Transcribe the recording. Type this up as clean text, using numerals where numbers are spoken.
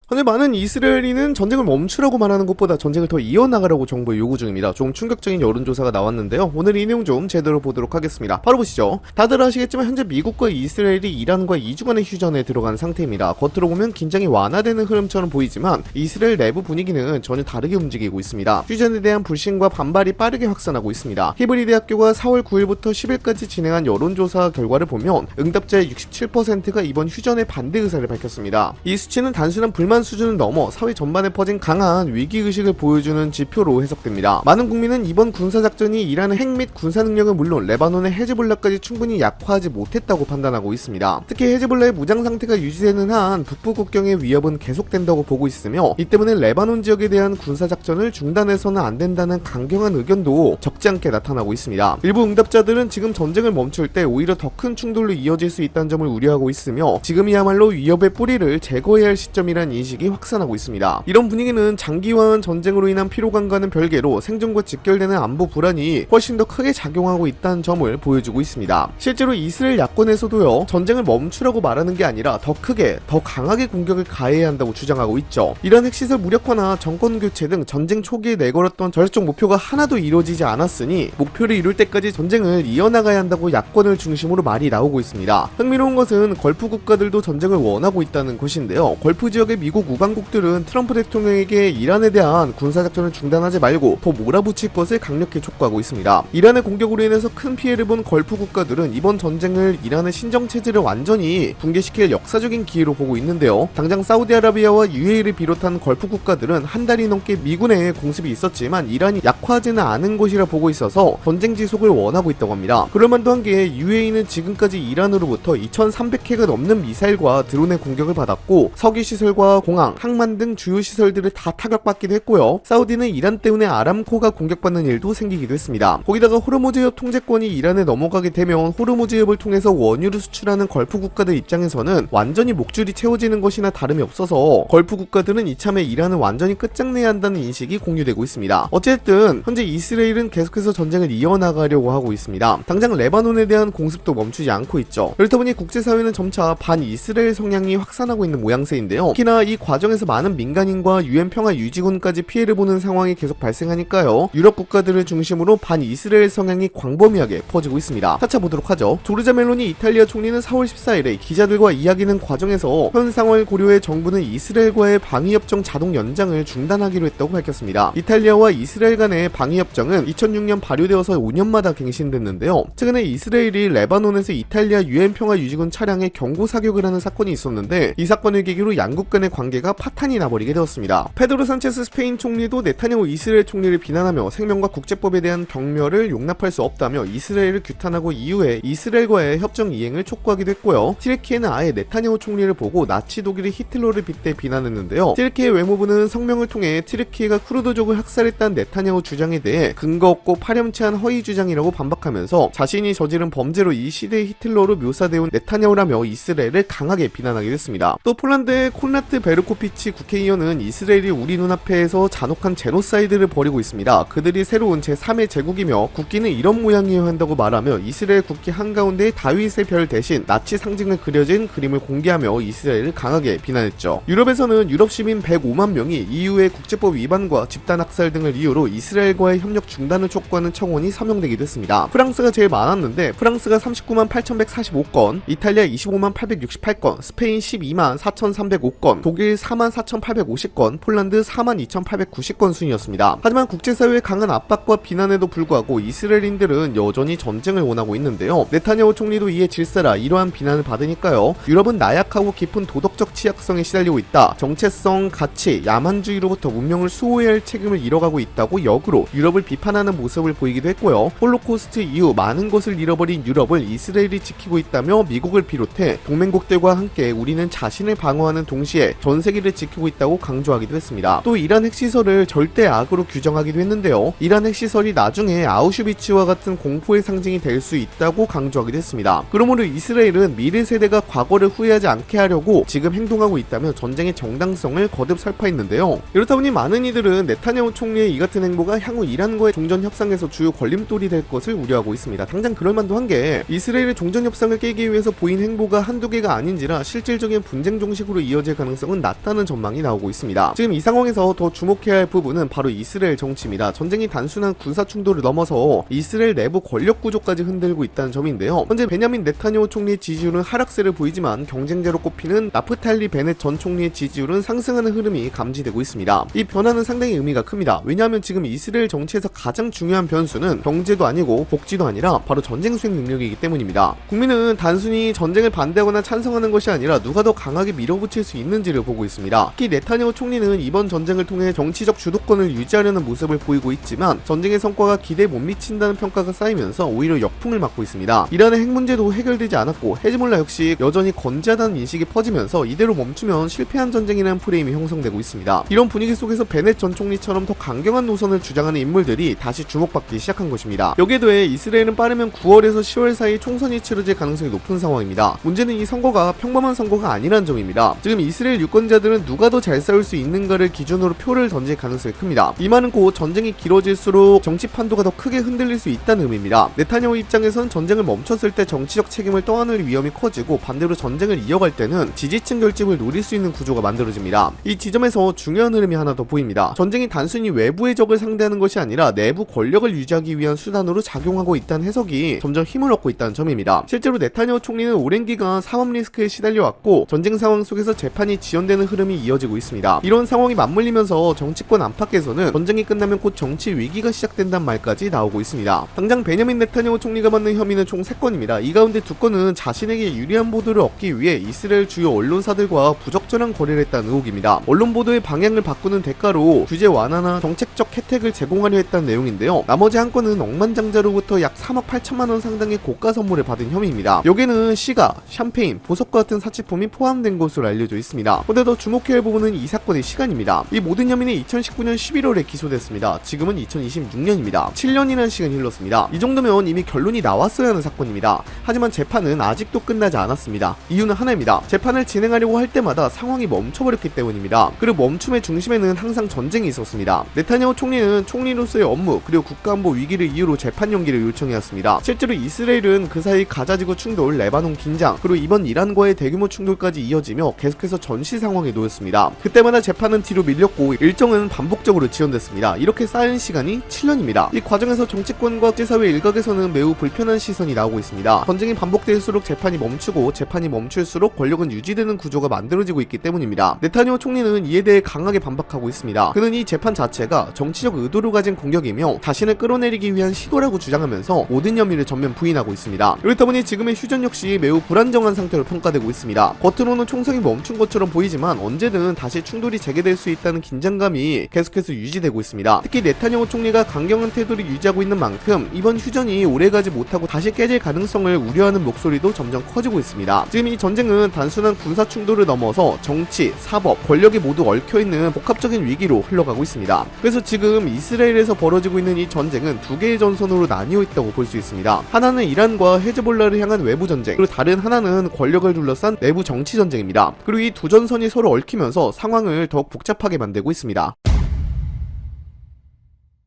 현재 많은 이스라엘인은 전쟁을 멈추라고 말하는 것보다 전쟁을 더 이어나가라고 정부에 요구 중입니다. 좀 충격적인 여론조사가 나왔는데요. 오늘 이 내용 좀 제대로 보도록 하겠습니다. 바로 보시죠. 다들 아시겠지만 현재 미국과 이스라엘이 이란과 2주간의 휴전에 들어간 상태입니다. 겉으로 보면 긴장이 완화되는 흐름처럼 보이지만 이스라엘 내부 분위기는 전혀 다르게 움직이고 있습니다. 휴전에 대한 불신과 반발이 빠르게 확산하고 있습니다. 히브리 대학교가 4월 9일부터 10일까지 진행한 여론조사 결과를 보면 응답자의 67%가 이번 휴전에 반대 의사를 밝혔습니다. 이 수치는 단순한 불만 수준을 넘어 사회 전반에 퍼진 강한 위기의식을 보여주는 지표로 해석됩니다. 많은 국민은 이번 군사작전이 이란의 핵 및 군사 능력은 물론 레바논의 헤즈볼라까지 충분히 약화하지 못했다고 판단하고 있습니다. 특히 헤즈볼라의 무장 상태가 유지되는 한 북부 국경의 위협은 계속된다고 보고 있으며 이 때문에 레바논 지역에 대한 군사작전을 중단해서는 안 된다는 강경한 의견도 적지 않게 나타나고 있습니다. 일부 응답자들은 지금 전쟁을 멈출 때 오히려 더 큰 충돌로 이어질 수 있다는 점을 우려하고 있으며 지금이야말로 위협의 뿌리를 제거해야 할 시점이란 인식이 확산하고 있습니다. 이런 분위기는 장기화한 전쟁으로 인한 피로감과는 별개로 생존과 직결되는 안보 불안이 훨씬 더 크게 작용하고 있다는 점을 보여주고 있습니다. 실제로 이스라엘 야권에서도요, 전쟁을 멈추라고 말하는 게 아니라 더 크게, 더 강하게 공격을 가해야 한다고 주장하고 있죠. 이런 핵시설 무력화나 정권 교체 등 전쟁 초기에 내걸었던 전략적 목표가 하나도 이루어지지 않았으니 목표를 이룰 때까지 전쟁을 이어나가야 한다고 야권을 중심으로 말이 나오고 있습니다. 흥미로운 것은 걸프 국가들도 전쟁을 원하고 있다는 것인데요. 걸프 지역의 미국 우방국들은 트럼프 대통령에게 이란에 대한 군사작전을 중단하지 말고 더 몰아붙일 것을 강력히 촉구하고 있습니다. 이란의 공격으로 인해서 큰 피해를 본 걸프 국가들은 이번 전쟁을 이란의 신정체제를 완전히 붕괴시킬 역사적인 기회로 보고 있는데요. 당장 사우디아라비아와 UAE를 비롯한 걸프 국가들은 한 달이 넘게 미군의 공습이 있었지만 이란이 약화하지는 않은 것이라 보고 있어서 전쟁 지속을 원하고 있다고 합니다. 그럴만도 한 게 UAE는 지금까지 이란으로부터 2300회가 넘는 미사일과 드론의 공격을 받았고 석유시설과 공항, 항만 등 주요 시설들을 다 타격받기도 했고요. 사우디는 이란 때문에 아람코가 공격받는 일도 생기기도 했습니다. 거기다가 호르무즈협 통제권이 이란에 넘어가게 되면 호르무즈협을 통해서 원유를 수출하는 걸프 국가들 입장에서는 완전히 목줄이 채워지는 것이나 다름이 없어서 걸프 국가들은 이참에 이란을 완전히 끝장내야 한다는 인식이 공유되고 있습니다. 어쨌든 현재 이스라엘은 계속해서 전쟁을 이어나가려고 하고 있습니다. 당장 레바논에 대한 공습도 멈추지 않고 있죠. 그렇다 보니 국제사회는 점차 반이스라엘 성향이 확산하고 있는 모양새인데요. 특히나 이 과정에서 많은 민간인과 UN 평화유지군까지 피해를 보는 상황이 계속 발생하니까요. 유럽 국가들을 중심으로 반이스라엘 성향이 광범위하게 퍼지고 있습니다. 차차 보도록 하죠. 조르자 멜로니 이탈리아 총리는 4월 14일에 기자들과 이야기하는 과정에서 현 상황을 고려해 정부는 이스라엘과의 방위협정 자동 연장을 중단하기로 했다고 밝혔습니다. 이탈리아와 이스라엘 간의 방위협정은 2006년 발효되어서 5년마다 갱신됐는데요. 최근에 이스라엘이 레바논에서 이탈리아 UN 평화유지군 차량에 경고 사격을 하는 사건이 있었는데 이 사건을 계기로 양국 간의 관계가 파탄이 나버리게 되었습니다. 페드로 산체스 스페인 총리도 네타냐후 이스라엘 총리를 비난하며 생명과 국제법에 대한 경멸을 용납할 수 없다며 이스라엘을 규탄하고 이후에 이스라엘과의 협정 이행을 촉구하기도 했고요. 티르키예는 아예 네타냐후 총리를 보고 나치 독일의 히틀러를 빗대 비난했는데요. 티르키예 외무부는 성명을 통해 티르키예가 쿠르드족을 학살했다는 네타냐후 주장에 대해 근거 없고 파렴치한 허위 주장이라고 반박하면서 자신이 저지른 범죄로 이 시대의 히틀러로 묘사되어 온 네타냐후라며 이스라엘을 강하게 비난하게 됐습니다. 또 폴란드의 콘라트 베르코피치 국회의원은 이스라엘이 우리 눈앞에서 잔혹한 제노사이드를 벌이고 있습니다. 그들이 새로운 제3의 제국이며 국기는 이런 모양이어야 한다고 말하며 이스라엘 국기 한가운데 다윗의 별 대신 나치 상징을 그려진 그림을 공개하며 이스라엘을 강하게 비난했죠. 유럽에서는 유럽 시민 105만 명이 EU의 국제법 위반과 집단 학살 등을 이유로 이스라엘과의 협력 중단을 촉구하는 청원이 서명되기도 했습니다. 프랑스가 제일 많았는데 프랑스가 39만 8,145건, 이탈리아 25만 868건, 스페인 12만 4,305건, 독일 4만 4,850건, 폴란드 4만 2,890건 순이었습니다. 하지만 국제사회의 강한 압박과 비난에도 불구하고 이스라엘인들은 여전히 전쟁을 원하고 있는데요. 네타냐후 총리도 이에 질세라 이러한 비난을 받으니까요. 유럽은 나약하고 깊은 도덕적 취약성에 시달리고 있다. 정체성, 가치, 야만주의로부터 문명을 수호해야 할 책임을 잃어가고 있다고 역으로 유럽을 비판하는 모습을 보이기도 했고요. 홀로코스트 이후 많은 것을 잃어버린 유럽을 이스라엘이 지키고 있다며 미국을 비롯해 동맹국들과 함께 우리는 자신을 방어하는 동시에 전 세계를 지키고 있다고 강조하기도 했습니다. 또 이란 핵시설을 절대 악으로 규정하기도 했는데요. 이란 핵시설이 나중에 아우슈비츠와 같은 공포의 상징이 될 수 있다고 강조하기도 했습니다. 그러므로 이스라엘은 미래 세대가 과거를 후회하지 않게 하려고 지금 행동하고 있다며 전쟁의 정당성을 거듭 설파했는데요. 이렇다 보니 많은 이들은 네타냐후 총리의 이 같은 행보가 향후 이란과의 종전 협상에서 주요 걸림돌이 될 것을 우려하고 있습니다. 당장 그럴만도 한 게 이스라엘의 종전 협상을 깨기 위해서 보인 행보가 한두 개가 아닌지라 실질적인 분쟁 종식으로 이어질 가능성은 위험은 낮다는 전망이 나오고 있습니다. 지금 이 상황에서 더 주목해야 할 부분은 바로 이스라엘 정치입니다. 전쟁이 단순한 군사 충돌을 넘어서 이스라엘 내부 권력 구조까지 흔들고 있다는 점인데요. 현재 베냐민 네타냐후 총리의 지지율은 하락세를 보이지만 경쟁자로 꼽히는 나프탈리 베넷 전 총리의 지지율은 상승하는 흐름이 감지되고 있습니다. 이 변화는 상당히 의미가 큽니다. 왜냐하면 지금 이스라엘 정치에서 가장 중요한 변수는 경제도 아니고 복지도 아니라 바로 전쟁 수행 능력이기 때문입니다. 국민은 단순히 전쟁을 반대하거나 찬성하는 것이 아니라 누가 더 강하게 밀어붙일 수 있는지를 보고 있습니다. 특히 네타냐후 총리는 이번 전쟁을 통해 정치적 주도권을 유지하려는 모습을 보이고 있지만 전쟁의 성과가 기대에 못 미친다는 평가가 쌓이면서 오히려 역풍을 맞고 있습니다. 이란의 핵 문제도 해결되지 않았고 헤즈몰라 역시 여전히 건재하다는 인식이 퍼지면서 이대로 멈추면 실패한 전쟁이라는 프레임이 형성되고 있습니다. 이런 분위기 속에서 베넷 전 총리처럼 더 강경한 노선을 주장하는 인물들이 다시 주목받기 시작한 것입니다. 여기에 더해 이스라엘은 빠르면 9월에서 10월 사이 총선이 치러질 가능성이 높은 상황입니다. 문제는 이 선거가 평범한 선거가 아니란 점입니다. 지금 이스라엘 유권자들은 누가 더 잘 싸울 수 있는가를 기준으로 표를 던질 가능성이 큽니다. 이 말은 곧 전쟁이 길어질수록 정치 판도가 더 크게 흔들릴 수 있다는 의미입니다. 네타냐후 입장에선 전쟁을 멈췄을 때 정치적 책임을 떠안을 위험이 커지고 반대로 전쟁을 이어갈 때는 지지층 결집을 노릴 수 있는 구조가 만들어집니다. 이 지점에서 중요한 흐름이 하나 더 보입니다. 전쟁이 단순히 외부의 적을 상대하는 것이 아니라 내부 권력을 유지하기 위한 수단으로 작용하고 있다는 해석이 점점 힘을 얻고 있다는 점입니다. 실제로 네타냐후 총리는 오랜 기간 사법 리스크에 시달려왔고 전쟁 상황 속에서 재판이 지연되는 흐름이 이어지고 있습니다. 이런 상황이 맞물리면서 정치권 안팎에서는 전쟁이 끝나면 곧 정치 위기가 시작된다는 말까지 나오고 있습니다. 당장 베냐민 네타냐후 총리가 받는 혐의는 총 3건입니다. 이 가운데 2건은 자신에게 유리한 보도를 얻기 위해 이스라엘 주요 언론사들과 부적절한 거래를 했다는 의혹입니다. 언론 보도의 방향을 바꾸는 대가로 규제 완화나 정책적 혜택을 제공하려 했다는 내용인데요. 나머지 한 건은 억만장자로부터 약 3억 8천만 원 상당의 고가 선물을 받은 혐의입니다. 여기에는 시가, 샴페인, 보석과 같은 사치품이 포함된 것으로 알려져 있습니다. 근데 더 주목해야 할 부분은 이 사건의 시간입니다. 이 모든 혐의는 2019년 11월에 기소됐습니다. 지금은 2026년입니다. 7년이라는 시간이 흘렀습니다. 이 정도면 이미 결론이 나왔어야 하는 사건입니다. 하지만 재판은 아직도 끝나지 않았습니다. 이유는 하나입니다. 재판을 진행하려고 할 때마다 상황이 멈춰버렸기 때문입니다. 그리고 멈춤의 중심에는 항상 전쟁이 있었습니다. 네타냐후 총리는 총리로서의 업무 그리고 국가안보 위기를 이유로 재판 연기를 요청해왔습니다. 실제로 이스라엘은 그 사이 가자지구 충돌, 레바논 긴장, 그리고 이번 이란과의 대규모 충돌까지 이어지며 계속해서 전시 상황에 놓였습니다. 그때마다 재판은 뒤로 밀렸고 일정은 반복적으로 지연됐습니다. 이렇게 쌓인 시간이 7년입니다. 이 과정에서 정치권과 국제사회 일각에서는 매우 불편한 시선이 나오고 있습니다. 전쟁이 반복될수록 재판이 멈추고 재판이 멈출수록 권력은 유지되는 구조가 만들어지고 있기 때문입니다. 네타냐후 총리는 이에 대해 강하게 반박하고 있습니다. 그는 이 재판 자체가 정치적 의도를 가진 공격이며 자신을 끌어내리기 위한 시도라고 주장하면서 모든 혐의를 전면 부인하고 있습니다. 그렇다 보니 지금의 휴전 역시 매우 불안정한 상태로 평가되고 있습니다. 겉으로는 총성이 멈춘 것처럼 보이지만 언제든 다시 충돌이 재개될 수 있다는 긴장감이 계속해서 유지되고 있습니다. 특히 네타냐후 총리가 강경한 태도를 유지하고 있는 만큼 이번 휴전이 오래가지 못하고 다시 깨질 가능성을 우려하는 목소리도 점점 커지고 있습니다. 지금 이 전쟁은 단순한 군사 충돌을 넘어서 정치, 사법, 권력이 모두 얽혀있는 복합적인 위기로 흘러가고 있습니다. 그래서 지금 이스라엘에서 벌어지고 있는 이 전쟁은 두 개의 전선으로 나뉘어 있다고 볼 수 있습니다. 하나는 이란과 헤즈볼라를 향한 외부 전쟁, 그리고 다른 하나는 권력을 둘러싼 내부 정치 전쟁입니다. 그리고 이 두 전선이 서로 얽히면서 상황을 더욱 복잡하게 만들고 있습니다.